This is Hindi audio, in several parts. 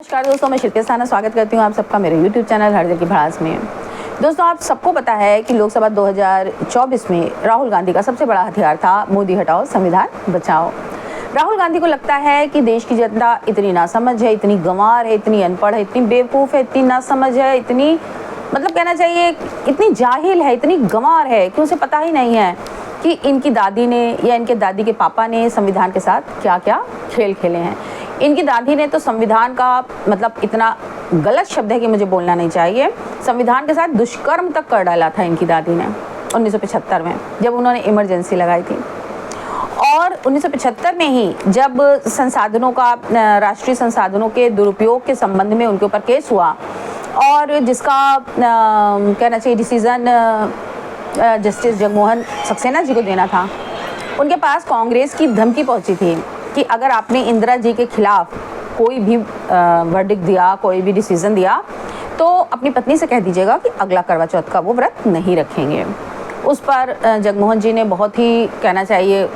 नमस्कार दोस्तों, मैं शिल्पी साना स्वागत करती हूँ आप सबका मेरे YouTube चैनल हर दिल की भड़ास में। दोस्तों, आप सबको पता है कि लोकसभा 2024 में राहुल गांधी का सबसे बड़ा हथियार था मोदी हटाओ संविधान बचाओ। राहुल गांधी को लगता है कि देश की जनता इतनी नासमझ है, इतनी गंवार है, इतनी अनपढ़ है, इतनी बेवकूफ़ है, इतनी नासमझ है, इतनी मतलब कहना चाहिए इतनी जाहिल है, इतनी गंवार है कि उसे पता ही नहीं है कि इनकी दादी ने या इनके दादी के पापा ने संविधान के साथ क्या क्या खेल खेले हैं। इनकी दादी ने तो संविधान का मतलब इतना गलत शब्द है कि मुझे बोलना नहीं चाहिए, संविधान के साथ दुष्कर्म तक कर डाला था इनकी दादी ने 1975 में, जब उन्होंने इमरजेंसी लगाई थी। और 1975 में ही जब संसाधनों का राष्ट्रीय संसाधनों के दुरुपयोग के संबंध में उनके ऊपर केस हुआ और जिसका कहना चाहिए डिसीज़न जस्टिस जगमोहन सक्सेना जी को देना था, उनके पास कांग्रेस की धमकी पहुंची थी कि अगर आपने इंदिरा जी के खिलाफ कोई भी वर्डिक्ट दिया, कोई भी डिसीज़न दिया, तो अपनी पत्नी से कह दीजिएगा कि अगला करवा चौथ का वो व्रत नहीं रखेंगे। उस पर जगमोहन जी ने बहुत ही कहना चाहिए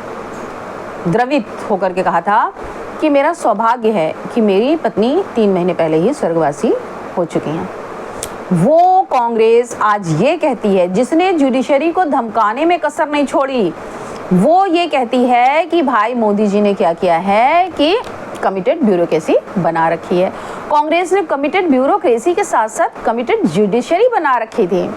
द्रवित होकर के कहा था कि मेरा सौभाग्य है कि मेरी पत्नी 3 महीने पहले ही स्वर्गवासी हो चुकी हैं। वो कांग्रेस आज ये कहती है, जिसने जुडिशरी को धमकाने में कसर नहीं छोड़ी, वो ये कहती है कि भाई मोदी जी ने क्या किया है कि कमिटेड ब्यूरोक्रेसी बना रखी है। कांग्रेस ने कमिटेड ब्यूरोक्रेसी के साथ साथ कमिटेड जुडिशरी बना रखी थी।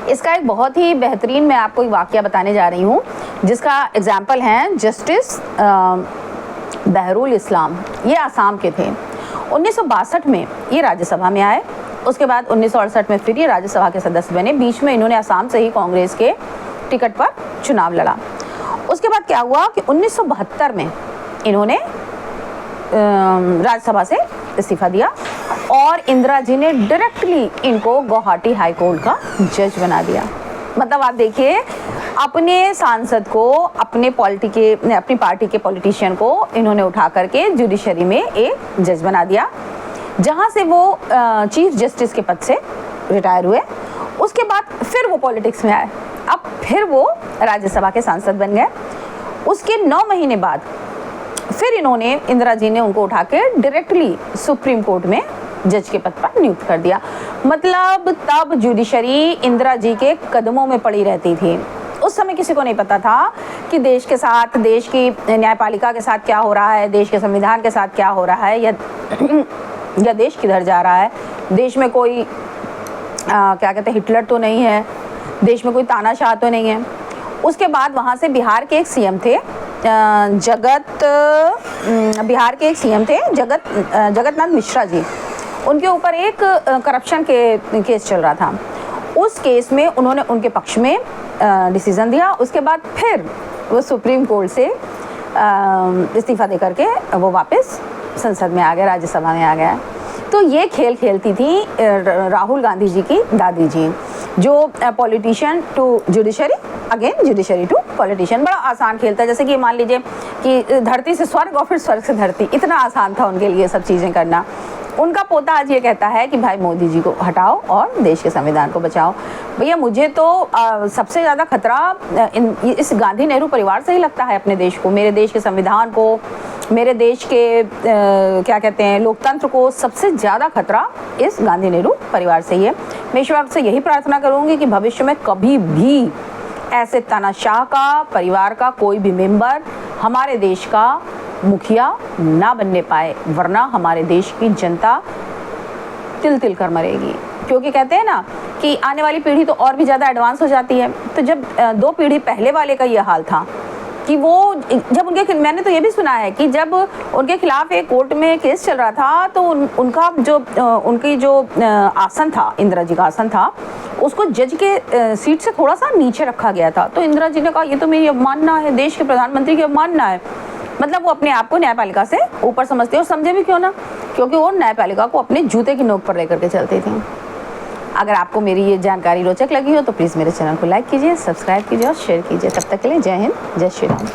इसका एक बहुत ही बेहतरीन मैं आपको एक वाकया बताने जा रही हूँ, जिसका एग्जाम्पल है जस्टिस बहरुल इस्लाम। ये आसाम के थे। 1962 में ये राज्यसभा में आए, उसके बाद 1968 में फिर ये राज्यसभा के सदस्य बने। बीच में इन्होंने आसाम से ही कांग्रेस के टिकट पर चुनाव लड़ा। उसके बाद क्या हुआ कि 1972 में इन्होंने राज्यसभा से इस्तीफा दिया और इंदिरा जी ने डायरेक्टली इनको गुवाहाटी हाई कोर्ट का जज बना दिया। मतलब आप देखिए, अपने सांसद को, अपनी पार्टी के पॉलिटिशियन को इन्होंने उठा करके जुडिशरी में एक जज बना दिया, जहां से वो चीफ जस्टिस के पद से रिटायर हुए। उसके बाद फिर वो पॉलिटिक्स में आए, अब फिर वो राज्यसभा के सांसद बन गए। उसके 9 महीने बाद फिर इन्होंने, इंदिरा जी ने उनको उठा के डायरेक्टली सुप्रीम कोर्ट में जज के पद पर नियुक्त कर दिया। मतलब तब जुडिशरी इंदिरा जी के कदमों में पड़ी रहती थी। उस समय किसी को नहीं पता था कि देश के साथ, देश की न्यायपालिका के साथ क्या हो रहा है, देश के संविधान के साथ क्या हो रहा है, या देश किधर जा रहा है। देश में कोई क्या कहते हैं, हिटलर तो नहीं है, देश में कोई तानाशाह तो नहीं है। उसके बाद वहाँ से बिहार के एक सीएम थे जगन्नाथ मिश्रा जी। उनके ऊपर एक करप्शन के केस चल रहा था। उस केस में उन्होंने उनके पक्ष में डिसीज़न दिया। उसके बाद फिर वो सुप्रीम कोर्ट से इस्तीफा दे करके वो वापस संसद में आ गया, राज्यसभा में आ गया। तो ये खेल खेलती थी राहुल गांधी जी की दादी जी, जो politician to judiciary, again judiciary to politician. बड़ा आसान खेल था, जैसे कि मान लीजिए कि धरती से स्वर्ग और फिर स्वर्ग से धरती, इतना आसान था उनके लिए सब चीज़ें करना। उनका पोता आज ये कहता है कि भाई मोदी जी को हटाओ और देश के संविधान को बचाओ। भैया, मुझे तो सबसे ज़्यादा खतरा इस गांधी नेहरू परिवार से ही लगता है अपने देश को, मेरे देश के संविधान को, मेरे देश के क्या कहते हैं लोकतंत्र को। सबसे ज़्यादा खतरा इस गांधी नेहरू परिवार से ही है। मैं ईश्वर से यही प्रार्थना करूँगी कि भविष्य में कभी भी ऐसे तानाशाह का परिवार का कोई भी मेंबर हमारे देश का मुखिया ना बनने पाए, वरना हमारे देश की जनता तिल तिल कर मरेगी। क्योंकि कहते हैं ना कि आने वाली पीढ़ी तो और भी ज़्यादा एडवांस हो जाती है। तो जब 2 पीढ़ी पहले वाले का ये हाल था कि वो जब मैंने तो ये भी सुना है कि जब उनके खिलाफ एक कोर्ट में केस चल रहा था, तो उनकी जो आसन था, इंदिरा जी का आसन था, उसको जज के सीट से थोड़ा सा नीचे रखा गया था। तो इंदिरा जी ने कहा, ये तो मेरी अवमानना है, देश के प्रधानमंत्री की अवमानना है। मतलब वो अपने आप को न्यायपालिका से ऊपर समझते हैं, और समझे भी क्यों ना, क्योंकि वो न्यायपालिका को अपने जूते की नोक पर लेकर के चलते थे। अगर आपको मेरी ये जानकारी रोचक लगी हो तो प्लीज़ मेरे चैनल को लाइक कीजिए, सब्सक्राइब कीजिए और शेयर कीजिए। तब तक के लिए जय हिंद, जय श्री राम।